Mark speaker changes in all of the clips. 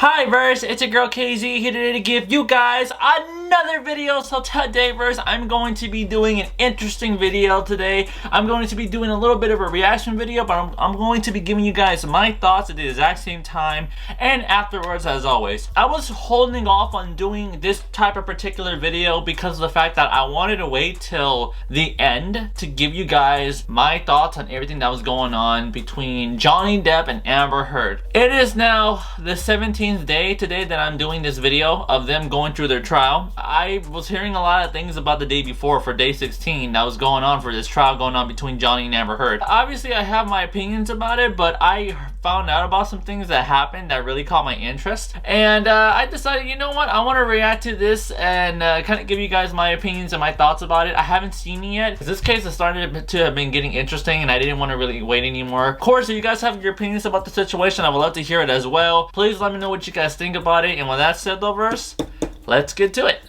Speaker 1: Hi Verse, it's your girl KZ here today to give you guys another video. So today Verse, I'm going to be doing an interesting video today. I'm going to be doing a little bit of a reaction video, but I'm going to be giving you guys my thoughts at the exact same time and afterwards as always. I was holding off on doing this type of particular video because of the fact that I wanted to wait till the end to give you guys my thoughts on everything that was going on between Johnny Depp and Amber Heard. It is now the 17th day today that I'm doing this video of them going through their trial. I was hearing a lot of things about the day before for day 16 that was going on for this trial going on between Johnny and Amber Heard. Obviously I have my opinions about it, but I found out about some things that happened that really caught my interest, and I decided, you know what, I want to react to this and kind of give you guys my opinions and my thoughts about it. I haven't seen it yet because this case has started to have been getting interesting and I didn't want to really wait anymore. Of course, if you guys have your opinions about the situation, I would love to hear it as well. Please let me know what you guys think about it, and with that said though, Verse, let's get to it.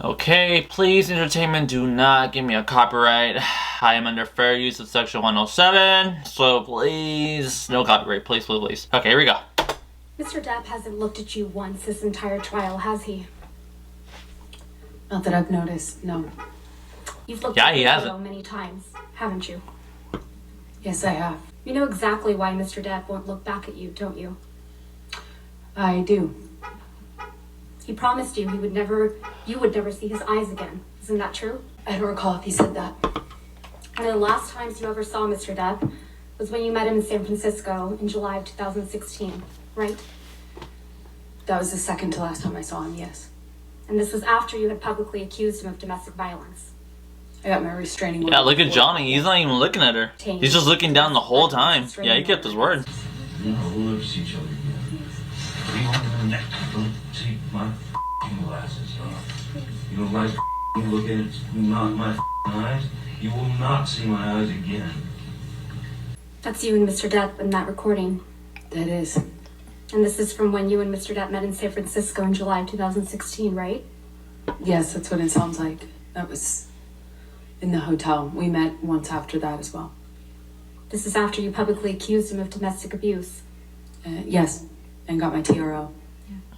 Speaker 1: Okay, please entertainment, do not give me a copyright. I am under fair use of section 107, so please, no copyright, please, please, please. Okay, here we go.
Speaker 2: Mr. Depp hasn't looked at you once this entire trial, has he?
Speaker 3: Not that I've noticed, no.
Speaker 2: You've looked
Speaker 1: Yeah,
Speaker 2: at
Speaker 1: he
Speaker 2: the
Speaker 1: hasn't.
Speaker 2: video many times, haven't you?
Speaker 3: Yes, I have.
Speaker 2: You know exactly why Mr. Depp won't look back at you, don't you?
Speaker 3: I do.
Speaker 2: He promised you you would never see his eyes again. Isn't that true?
Speaker 3: I don't recall if he said that.
Speaker 2: One of the last times you ever saw Mr. Depp was when you met him in San Francisco in July of 2016, right?
Speaker 3: That was the second to last time I saw him, yes.
Speaker 2: And this was after you had publicly accused him of domestic violence.
Speaker 3: I got my restraining order.
Speaker 1: Yeah, look at Johnny, he's not even looking at her. He's just looking down the whole time. Yeah, he kept his word.
Speaker 4: We'll never see each other again. Don't take my f***ing glasses off. You don't like f***ing looking at not my f***ing eyes? You will not see my eyes again.
Speaker 2: That's you and Mr. Depp in that recording.
Speaker 3: That is.
Speaker 2: And this is from when you and Mr. Depp met in San Francisco in July of 2016, right?
Speaker 3: Yes, that's what it sounds like. That was in the hotel. We met once after that as well.
Speaker 2: This is after you publicly accused him of domestic abuse.
Speaker 3: Yes, and got my TRO.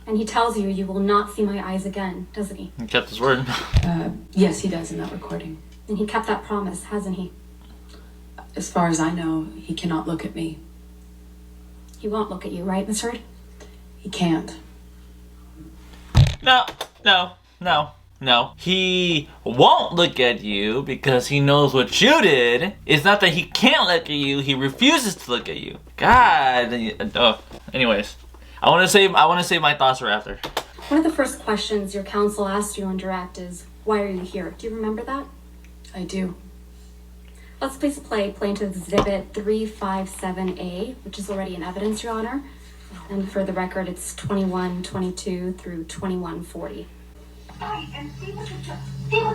Speaker 2: And he tells you you will not see my eyes again, doesn't he?
Speaker 1: He kept his word.
Speaker 3: Yes, he does in that recording.
Speaker 2: And he kept that promise, hasn't he?
Speaker 3: As far as I know, he cannot look at me.
Speaker 2: He won't look at you, right, Miss Heard?
Speaker 3: He can't.
Speaker 1: No. He won't look at you because he knows what you did. It's not that he can't look at you, he refuses to look at you. God. Anyways, I want to save my thoughts for after.
Speaker 2: One of the first questions your counsel asked you on direct is, why are you here? Do you remember that?
Speaker 3: I do.
Speaker 2: Let's please play Plaintiff Exhibit 357A, which is already in evidence, Your Honor. And for the record, it's 2122 through 2140.
Speaker 5: Right, and see what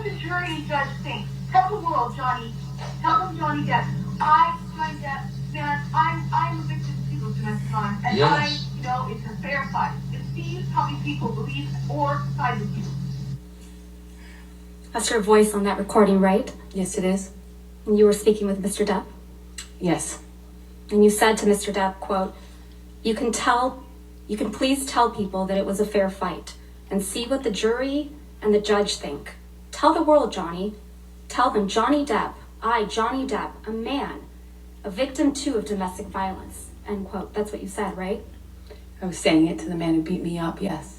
Speaker 5: the jury and judge think. Tell the world, Johnny. Tell them, Johnny Depp. Johnny Depp, man, I'm a victim of domestic violence, and
Speaker 4: Yes.
Speaker 5: it's a fair fight. And see how many people believe or side with you.
Speaker 2: That's your voice on that recording, right?
Speaker 3: Yes, it is.
Speaker 2: And you were speaking with Mr. Depp.
Speaker 3: Yes.
Speaker 2: And you said to Mr. Depp, quote, you can please tell people that it was a fair fight and see what the jury and the judge think. Tell the world, Johnny. Tell them, Johnny Depp, Johnny Depp, a man, a victim too of domestic violence, end quote. That's what you said, right?
Speaker 3: I was saying it to the man who beat me up, yes.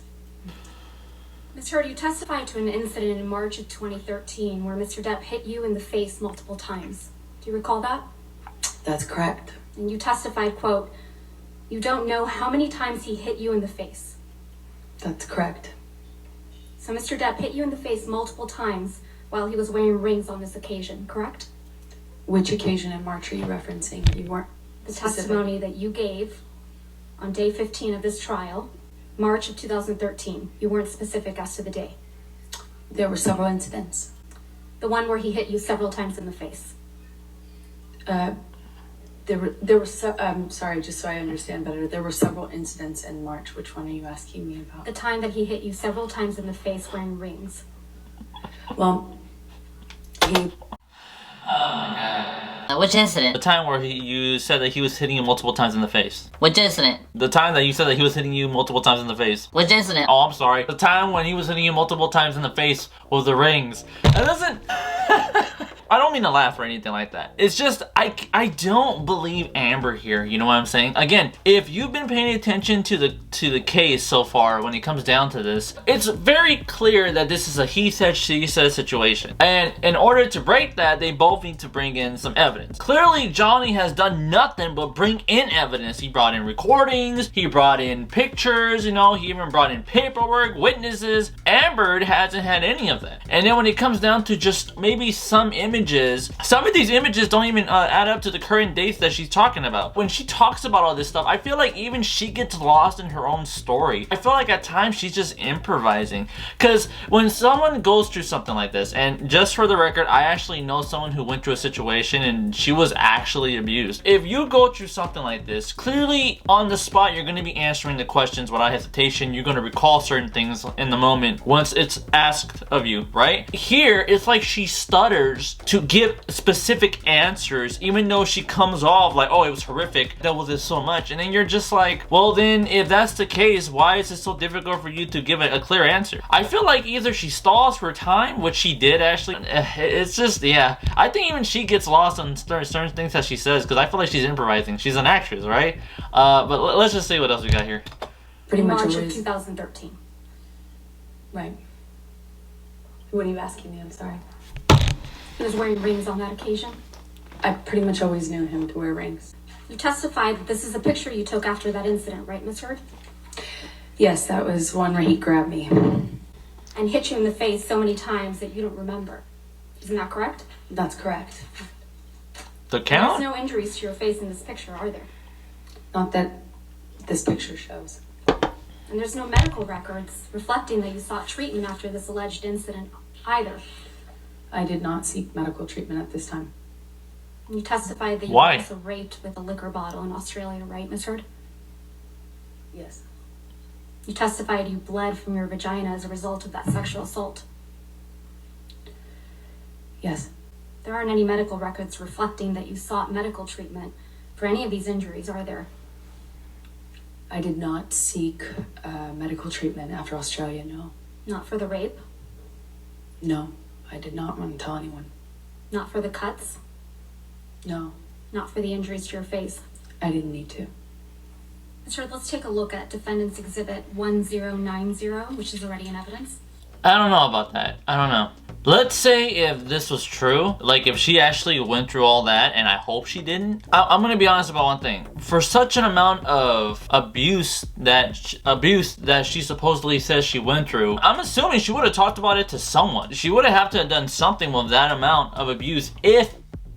Speaker 2: Ms. Heard, you testified to an incident in March of 2013 where Mr. Depp hit you in the face multiple times. Do you recall that?
Speaker 3: That's correct.
Speaker 2: And you testified, quote, you don't know how many times he hit you in the face.
Speaker 3: That's correct.
Speaker 2: So Mr. Depp hit you in the face multiple times while he was wearing rings on this occasion, correct?
Speaker 3: Which occasion in March are you referencing? You weren't
Speaker 2: The
Speaker 3: specific.
Speaker 2: testimony that you gave on day 15 of this trial, March of 2013. You weren't specific as to the day.
Speaker 3: There were several incidents.
Speaker 2: The one where he hit you several times in the face.
Speaker 3: I'm sorry, just so I understand better. There were several incidents in March. Which one are you asking me about?
Speaker 2: The time that he hit you several times in the face wearing rings.
Speaker 3: Well, he
Speaker 6: Which
Speaker 1: The
Speaker 6: incident?
Speaker 1: time where you said that he was hitting you multiple times in the face.
Speaker 6: Which incident?
Speaker 1: The time that you said that he was hitting you multiple times in the face.
Speaker 6: Which incident?
Speaker 1: Oh, I'm sorry. The time when he was hitting you multiple times in the face with the rings. That doesn't... I don't mean to laugh or anything like that. It's just, I don't believe Amber here, you know what I'm saying? Again, if you've been paying attention to the case so far when it comes down to this, it's very clear that this is a he said, she said situation. And in order to break that, they both need to bring in some evidence. Clearly, Johnny has done nothing but bring in evidence. He brought in recordings, he brought in pictures, you know, he even brought in paperwork, witnesses. Amber hasn't had any of that. And then when it comes down to just maybe some images, some of these images don't even add up to the current dates that she's talking about. When she talks about all this stuff, I feel like even she gets lost in her own story. I feel like at times she's just improvising. Because when someone goes through something like this, and just for the record, I actually know someone who went through a situation and she was actually abused. If you go through something like this, clearly on the spot, you're going to be answering the questions without hesitation. You're going to recall certain things in the moment once it's asked of you, right? Here, it's like she stutters to give specific answers, even though she comes off like, oh, it was horrific, that was this so much. And then you're just like, well, then if that's the case, why is it so difficult for you to give a clear answer? I feel like either she stalls for time, which she did actually. It's just, yeah. I think even she gets lost on certain things that she says, because I feel like she's improvising. She's an actress, right? But let's just see what else we got here.
Speaker 3: Pretty much
Speaker 2: March of
Speaker 3: always.
Speaker 2: 2013.
Speaker 3: Right. What are you asking me? I'm sorry.
Speaker 2: He was wearing rings on that occasion.
Speaker 3: I pretty much always knew him to wear rings.
Speaker 2: You testified that this is a picture you took after that incident, right, Miss Heard?
Speaker 3: Yes, that was one where he grabbed me.
Speaker 2: And hit you in the face so many times that you don't remember. Isn't that correct?
Speaker 3: That's correct.
Speaker 1: The
Speaker 2: There's
Speaker 1: count?
Speaker 2: no injuries to your face in this picture, are there?
Speaker 3: Not that this picture shows.
Speaker 2: And there's no medical records reflecting that you sought treatment after this alleged incident either.
Speaker 3: I did not seek medical treatment at this time.
Speaker 2: And you testified that you
Speaker 1: Why?
Speaker 2: were also raped with a liquor bottle in Australia, right, Miss Heard?
Speaker 3: Yes.
Speaker 2: You testified you bled from your vagina as a result of that sexual assault.
Speaker 3: Yes.
Speaker 2: There aren't any medical records reflecting that you sought medical treatment for any of these injuries, are there?
Speaker 3: I did not seek medical treatment after Australia, no.
Speaker 2: Not for the rape?
Speaker 3: No, I did not want to tell anyone.
Speaker 2: Not for the cuts?
Speaker 3: No,
Speaker 2: Not for the injuries to your face?
Speaker 3: I didn't need to.
Speaker 2: Sir, let's take a look at Defendant's Exhibit 1090, which is already in evidence.
Speaker 1: I don't know about that. I don't know. Let's say if this was true, like if she actually went through all that, and I hope she didn't. I'm gonna be honest about one thing. For such an amount of abuse that she supposedly says she went through, I'm assuming she would have talked about it to someone. She would have to have done something with that amount of abuse if,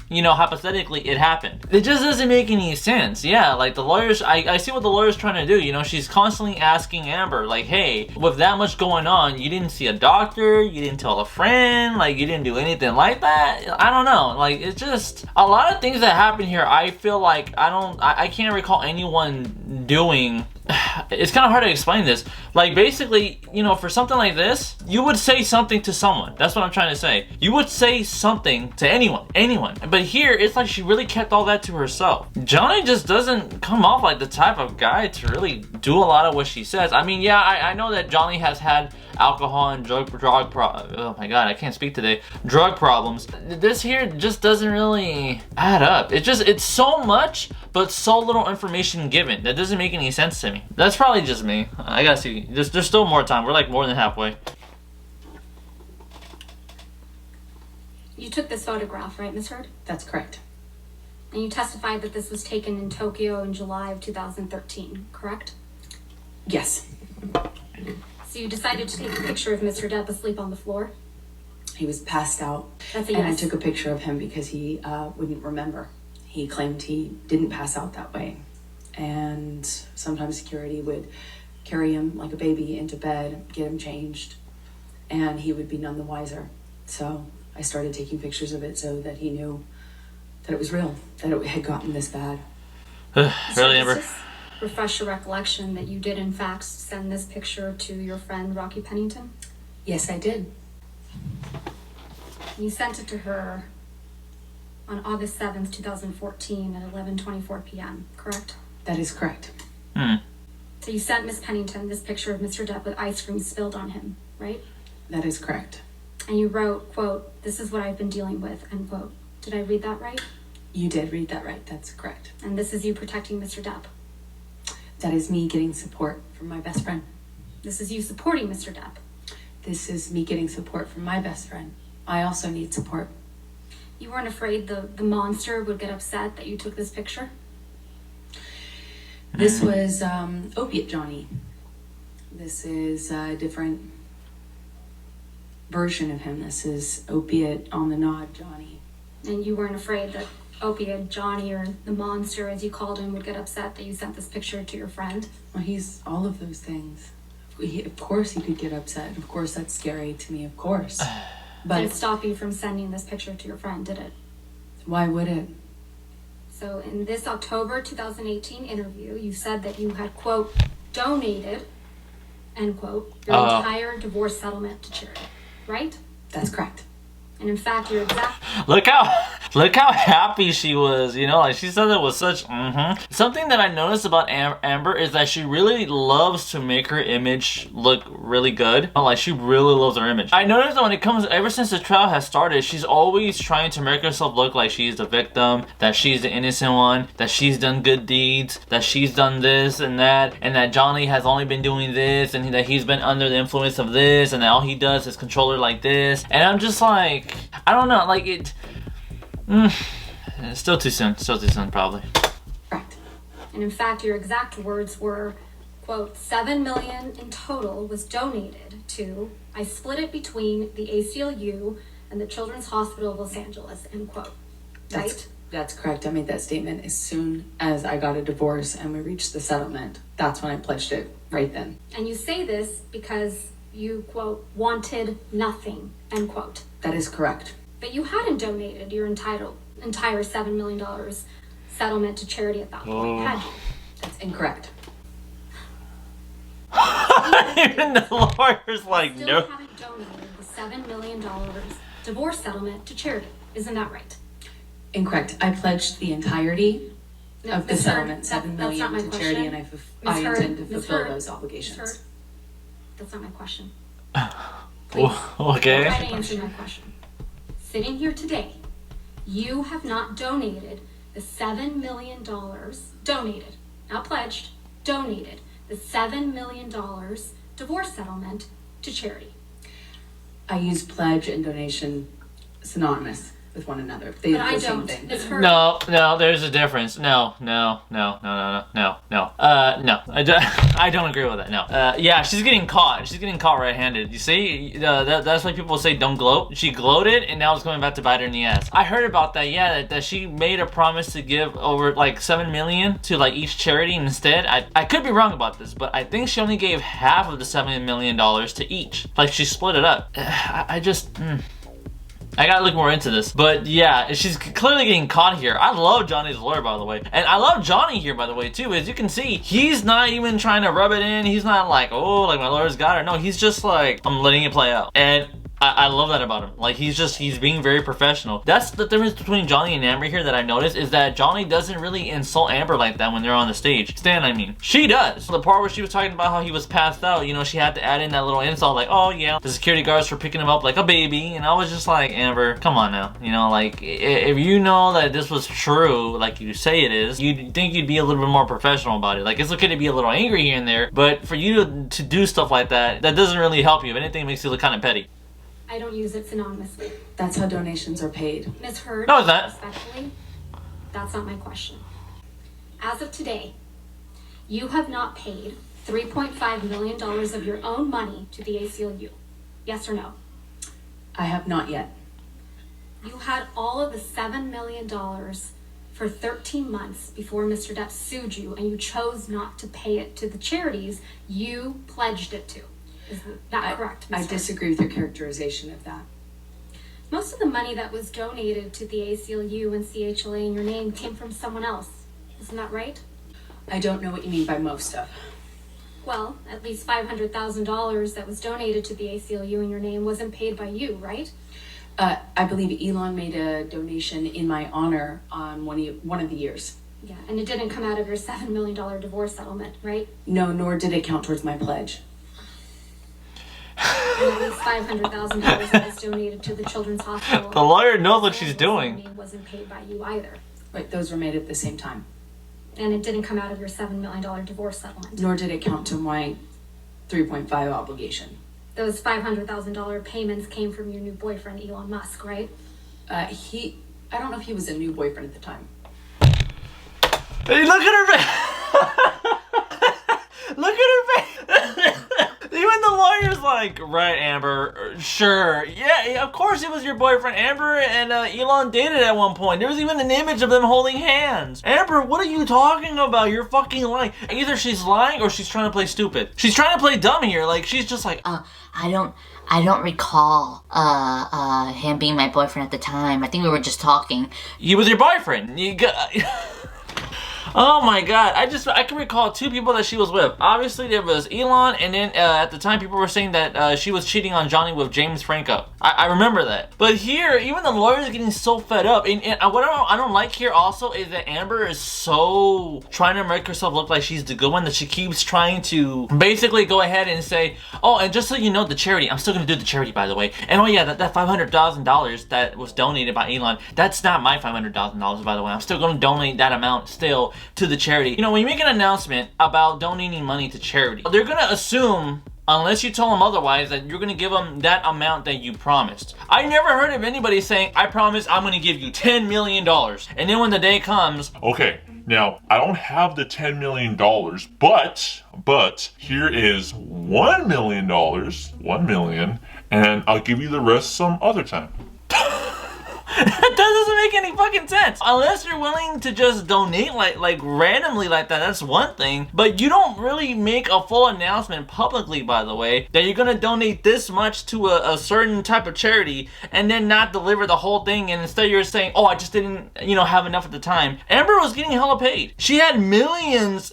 Speaker 1: you know, hypothetically it happened. It just doesn't make any sense. Yeah, like the lawyers, I see what the lawyer's trying to do. You know, she's constantly asking Amber, like, hey, with that much going on, you didn't see a doctor, you didn't tell a friend, like you didn't do anything like that. I don't know. Like, it's just a lot of things that happen here. I feel like I can't recall anyone doing. It's kind of hard to explain this. Like, basically, you know, for something like this, you would say something to someone. That's what I'm trying to say. You would say something to anyone. But here, it's like she really kept all that to herself. Johnny just doesn't come off like the type of guy to really do a lot of what she says. I mean, yeah, I know that Johnny has had alcohol and drug oh my god, I can't speak today. Drug problems. This here just doesn't really add up. It's so much, but so little information given. That doesn't make any sense to me. That's probably just me. I gotta see. There's still more time. We're like more than halfway.
Speaker 2: You took this photograph, right, Miss Heard?
Speaker 3: That's correct.
Speaker 2: And you testified that this was taken in Tokyo in July of 2013, correct?
Speaker 3: Yes.
Speaker 2: So you decided to take a picture of Mr. Depp asleep on the floor?
Speaker 3: He was passed out.
Speaker 2: That's a
Speaker 3: And I
Speaker 2: yes.
Speaker 3: took a picture of him because he wouldn't remember. He claimed he didn't pass out that way. And sometimes security would carry him like a baby into bed, get him changed, and he would be none the wiser. So I started taking pictures of it so that he knew that it was real, that it had gotten this bad.
Speaker 1: Really,
Speaker 2: So
Speaker 1: Amber?
Speaker 2: does this refresh your recollection that you did in fact send this picture to your friend Rocky Pennington?
Speaker 3: Yes, I did.
Speaker 2: You sent it to her on August 7th, 2014 at 11:24 p.m., correct?
Speaker 3: That is correct.
Speaker 2: So you sent Miss Pennington this picture of Mr. Depp with ice cream spilled on him, right?
Speaker 3: That is correct.
Speaker 2: And you wrote, quote, "This is what I've been dealing with," end quote. Did I read that right?
Speaker 3: You did read that right. That's correct.
Speaker 2: And this is you protecting Mr. Depp.
Speaker 3: That is me getting support from my best friend.
Speaker 2: This is you supporting Mr. Depp.
Speaker 3: This is me getting support from my best friend. I also need support.
Speaker 2: You weren't afraid the monster would get upset that you took this picture?
Speaker 3: This was Opiate Johnny. This is a different version of him. This is Opiate on the Nod Johnny.
Speaker 2: And you weren't afraid that Opiate Johnny, or the monster as you called him, would get upset that you sent this picture to your friend?
Speaker 3: Well, he's all of those things. Of course he could get upset. Of course that's scary to me, of course.
Speaker 2: But it
Speaker 3: But
Speaker 2: stopped you from sending this picture to your friend, did it?
Speaker 3: why would it?
Speaker 2: So in this October 2018 interview, you said that you had, quote, donated, end quote, your entire divorce settlement to charity, right?
Speaker 3: That's correct.
Speaker 2: And in fact, your exact...
Speaker 1: Look how happy she was, you know, like she said it was such Something that I noticed about Amber is that she really loves to make her image look really good. Like she really loves her image. I noticed that when it comes, ever since the trial has started, she's always trying to make herself look like she's the victim, that she's the innocent one, that she's done good deeds, that she's done this and that Johnny has only been doing this, and that he's been under the influence of this, and that all he does is control her like this. And I'm just like, I don't know, like it. It's still too soon. Still too soon, probably.
Speaker 3: Correct.
Speaker 2: And in fact, your exact words were, quote, $7 million in total was donated to, I split it between the ACLU and the Children's Hospital of Los Angeles, end quote. Right?
Speaker 3: That's correct. I made that statement as soon as I got a divorce and we reached the settlement. That's when I pledged it, right then.
Speaker 2: And you say this because you, quote, wanted nothing, end quote.
Speaker 3: That is correct.
Speaker 2: But you hadn't donated your entire $7 million settlement to charity at that point, had you?
Speaker 3: That's incorrect.
Speaker 1: Even the lawyer's like,
Speaker 2: Still
Speaker 1: no.
Speaker 2: haven't donated the $7 million divorce settlement to charity. Isn't that right?
Speaker 3: Incorrect. I pledged the entirety
Speaker 2: No,
Speaker 3: of the
Speaker 2: Ms. Hurd,
Speaker 3: settlement,
Speaker 2: that's
Speaker 3: $7
Speaker 2: not
Speaker 3: million
Speaker 2: my
Speaker 3: to
Speaker 2: question.
Speaker 3: charity, and I
Speaker 2: Ms. Hurd,
Speaker 3: intend to
Speaker 2: Ms.
Speaker 3: fulfill
Speaker 2: Hurd,
Speaker 3: those
Speaker 2: Ms.
Speaker 3: obligations.
Speaker 2: Hurd, that's not my question. Please.
Speaker 1: Okay.
Speaker 2: Try to answer my question. Sitting here today, you have not donated the $7 million, donated, not pledged, donated the $7 million divorce settlement to charity.
Speaker 3: I use pledge and donation synonymous with one another. They
Speaker 2: But
Speaker 3: are
Speaker 2: I
Speaker 3: the same
Speaker 2: don't.
Speaker 3: thing.
Speaker 2: Ms. Hurd,
Speaker 1: No, there's a difference. No. I don't agree with that. No. Yeah, she's getting caught. She's getting caught red-handed. You see, that's why people say don't gloat. She gloated, and now it's going back to bite her in the ass. I heard about that. Yeah, that she made a promise to give over like $7 million to like each charity instead. I could be wrong about this, but I think she only gave half of the $7 million to each. Like she split it up. I gotta look more into this. But yeah, she's clearly getting caught here. I love Johnny's lawyer, by the way. And I love Johnny here, by the way, too. As you can see, he's not even trying to rub it in. He's not like, oh, like my lawyer's got her. No, he's just like, I'm letting it play out. And I love that about him. Like, he's being very professional. That's the difference between Johnny and Amber here that I noticed, is that Johnny doesn't really insult Amber like that when they're on the stage. Stan, I mean. She does. The part where she was talking about how he was passed out, you know, she had to add in that little insult, like, oh, yeah, the security guards were picking him up like a baby. And I was just like, Amber, come on now. You know, like, if you know that this was true, like you say it is, you'd think you'd be a little bit more professional about it. Like, it's okay to be a little angry here and there, but for you to do stuff like that, that doesn't really help you. If anything, it makes you look kind of petty.
Speaker 2: I don't use it synonymously.
Speaker 3: That's how donations are paid.
Speaker 2: Ms. Hurd,
Speaker 1: No, it's not.
Speaker 2: respectfully, that's not my question. As of today, you have not paid $3.5 million of your own money to the ACLU. Yes or no?
Speaker 3: I have not yet.
Speaker 2: You had all of the $7 million for 13 months before Mr. Depp sued you, and you chose not to pay it to the charities you pledged it to. Is that correct, Ms.
Speaker 3: I
Speaker 2: Hurd?
Speaker 3: disagree with your characterization of that.
Speaker 2: Most of the money that was donated to the ACLU and CHLA in your name came from someone else. Isn't that right?
Speaker 3: I don't know what you mean by most of.
Speaker 2: Well, at least $500,000 that was donated to the ACLU in your name wasn't paid by you, right?
Speaker 3: I believe Elon made a donation in my honor on one of the years.
Speaker 2: Yeah, and it didn't come out of your $7 million divorce settlement, right?
Speaker 3: No, nor did it count towards my pledge.
Speaker 2: And at least $500,000 that was donated to the Children's Hospital.
Speaker 1: The lawyer knows what she's doing.
Speaker 2: Wasn't paid by you either.
Speaker 3: Right, those were made at the same time.
Speaker 2: And it didn't come out of your $7 million divorce settlement.
Speaker 3: Nor did it count to my 3.5 obligation.
Speaker 2: Those $500,000 payments came from your new boyfriend, Elon Musk, right?
Speaker 3: I don't know if he was a new boyfriend at the time.
Speaker 1: Hey, look at her face. Look at her face. Even the lawyer's like, right, Amber, sure. Yeah, of course it was your boyfriend. Amber and Elon dated at one point. There was even an image of them holding hands. Amber, what are you talking about? You're fucking lying. Either she's lying or she's trying to play stupid. She's trying to play dumb here. Like, she's just like,
Speaker 6: I don't recall him being my boyfriend at the time. I think we were just talking.
Speaker 1: he was your boyfriend. You got... Oh my god, I can recall two people that she was with. Obviously there was Elon, and then at the time people were saying that she was cheating on Johnny with James Franco. I remember that. But here, even the lawyer's getting so fed up. And what I don't like here also is that Amber is so trying to make herself look like she's the good one that she keeps trying to basically go ahead and say, oh, and just so you know, the charity, I'm still going to do the charity, by the way. And oh yeah, that $500,000 that was donated by Elon, that's not my $500,000, by the way. I'm still going to donate that amount still to the charity. You know, when you make an announcement about donating money to charity, they're gonna assume, unless you tell them otherwise, that you're gonna give them that amount that you promised. I never heard of anybody saying, I promise I'm gonna give you $10 million. And then when the day comes,
Speaker 7: okay, now I don't have the $10 million, but here is $1 million, 1 million, and I'll give you the rest some other time.
Speaker 1: that doesn't make any fucking sense. Unless you're willing to just donate like randomly like that, that's one thing. But you don't really make a full announcement publicly, by the way, that you're gonna donate this much to a certain type of charity and then not deliver the whole thing, and instead you're saying, oh, I just didn't, have enough at the time. Amber was getting hella paid. She had millions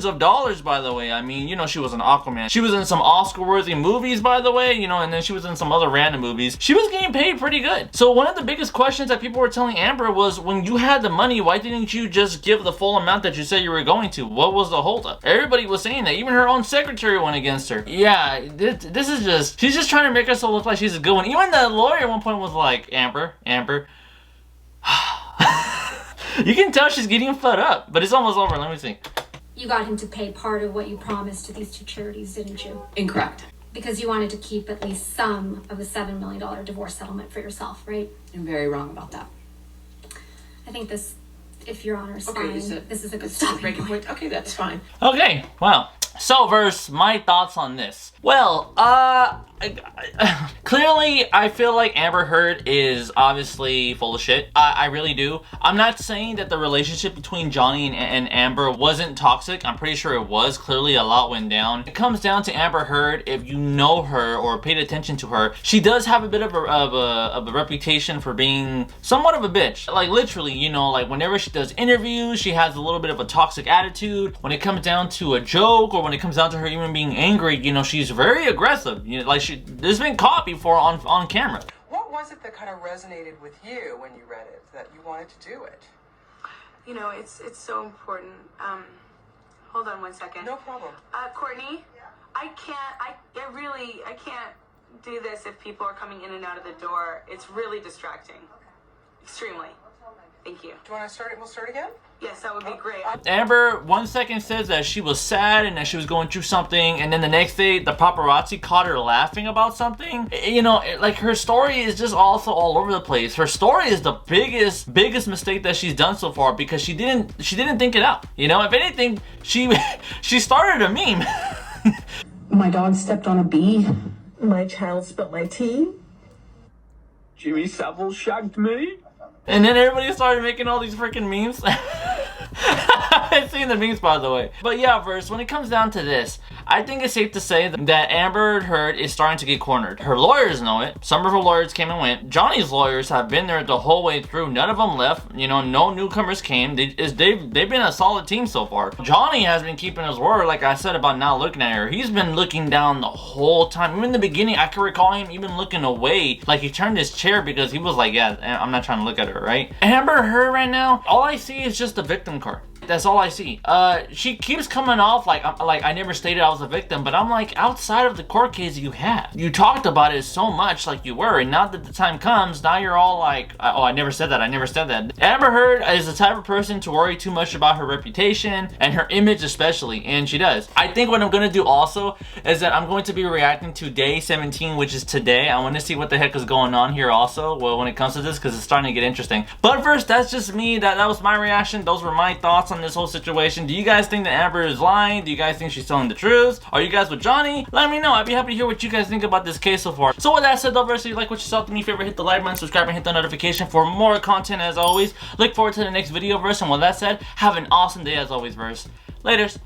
Speaker 1: of dollars, by the way. I mean, she was an Aquaman. She was in some Oscar-worthy movies, by the way, and then she was in some other random movies. She was getting paid pretty good. So one of the biggest questions that people were telling Amber was, when you had the money, why didn't you just give the full amount that you said you were going to? What was the holdup? Everybody was saying that. Even her own secretary went against her. Yeah, this is just, she's just trying to make herself look like she's a good one. Even the lawyer at one point was like, Amber. You can tell she's getting fed up, but it's almost over. Let me see.
Speaker 2: You got him to pay part of what you promised to these two charities, didn't you?
Speaker 3: Incorrect.
Speaker 2: Because you wanted to keep at least some of the $7 million divorce settlement for yourself, right?
Speaker 3: I'm very wrong about that.
Speaker 2: I think this, if Your Honor is
Speaker 3: Okay,
Speaker 2: fine, this is a good stopping
Speaker 3: breaking
Speaker 2: point.
Speaker 3: point. Okay, that's fine.
Speaker 1: Okay, wow. So, Verse, my thoughts on this. Well, clearly, I feel like Amber Heard is obviously full of shit. I really do. I'm not saying that the relationship between Johnny and Amber wasn't toxic. I'm pretty sure it was. Clearly, a lot went down. It comes down to Amber Heard. If you know her or paid attention to her, she does have a bit of a reputation for being somewhat of a bitch. Like, literally, like whenever she does interviews, she has a little bit of a toxic attitude. When it comes down to a joke, or when it comes down to her even being angry, she's very aggressive. Like, there's been caught before on camera.
Speaker 8: What was it that kind of resonated with you when you read it, that you wanted to do it?
Speaker 9: It's so important. Hold on one second.
Speaker 8: No problem.
Speaker 9: Courtney, I can't do this if people are coming in and out of the door. It's really distracting. Extremely. Thank you.
Speaker 8: Do you want to start it? We'll start again?
Speaker 9: Yes, that would be great.
Speaker 1: Amber 1 second says that she was sad and that she was going through something, and then the next day the paparazzi caught her laughing about something. Like, her story is just also all over the place. Her story is the biggest mistake that she's done so far, because she didn't think it out. If anything, she started a meme.
Speaker 10: My dog stepped on a bee.
Speaker 11: My child spilled my tea. Jimmy Savile shagged me.
Speaker 1: And then everybody started making all these freaking memes. I've seen the memes, by the way. But yeah, Verse, when it comes down to this, I think it's safe to say that Amber Heard is starting to get cornered. Her lawyers know it. Some of her lawyers came and went. Johnny's lawyers have been there the whole way through. None of them left. You know, no newcomers came. They've been a solid team so far. Johnny has been keeping his word, like I said about not looking at her. He's been looking down the whole time. Even in the beginning, I can recall him even looking away. Like he turned his chair because he was like, yeah, I'm not trying to look at her, right? Amber Heard right now, all I see is just the victim card. That's all I see. She keeps coming off like I never stated I was a victim, but I'm like, outside of the court case you had, you talked about it so much like you were, and now that the time comes, now you're all like, oh, I never said that, I never said that. Amber Heard is the type of person to worry too much about her reputation and her image especially, and she does. I think what I'm gonna do also is that I'm going to be reacting to day 17, which is today. I want to see what the heck is going on here also, well, when it comes to this, because it's starting to get interesting. But first, that's just me. That was my reaction. Those were my thoughts on this whole situation. Do you guys think that Amber is lying? Do you guys think she's telling the truth? Are you guys with Johnny? Let me know. I'd be happy to hear what you guys think about this case so far. So with that said though, Verse, if you like what you saw, do me a favor, hit the like button, subscribe, and hit the notification for more content as always. Look forward to the next video, Verse, and with that said, have an awesome day as always, Verse. Laters.